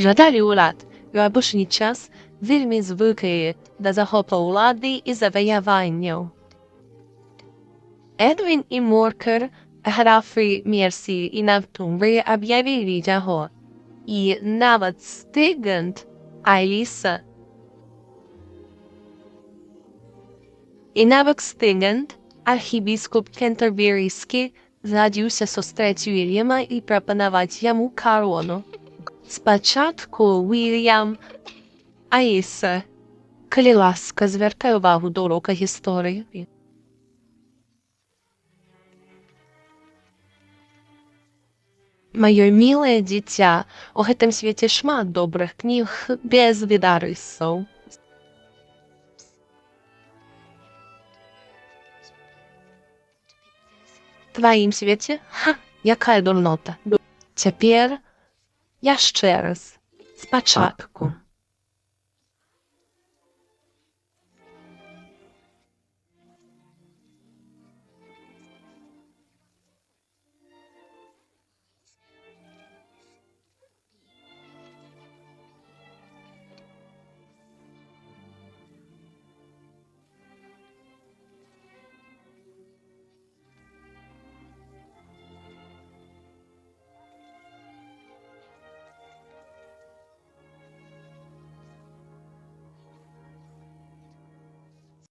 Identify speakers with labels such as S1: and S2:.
S1: Жадалі улад, рабочий час вельми звикли до захопу влади і завоювання. Едвін і Моркер, графи Мерсі і Навтумбри об'явили його, і навіть Стигент Аліса. І навіть Стигент, архібіскоп Кентерберійський, згодився зустріти Вільяма і пропонувати йому корону. Спочатку Вільям Аїса, коли ласка, звертай увагу до урока історії. Моє миле дитя, у гэтым свеце шмат добрых кніг без відарысаў. Тваім свеце? Ха, якая дурнота. Цяпер яшчэ раз, спачатку.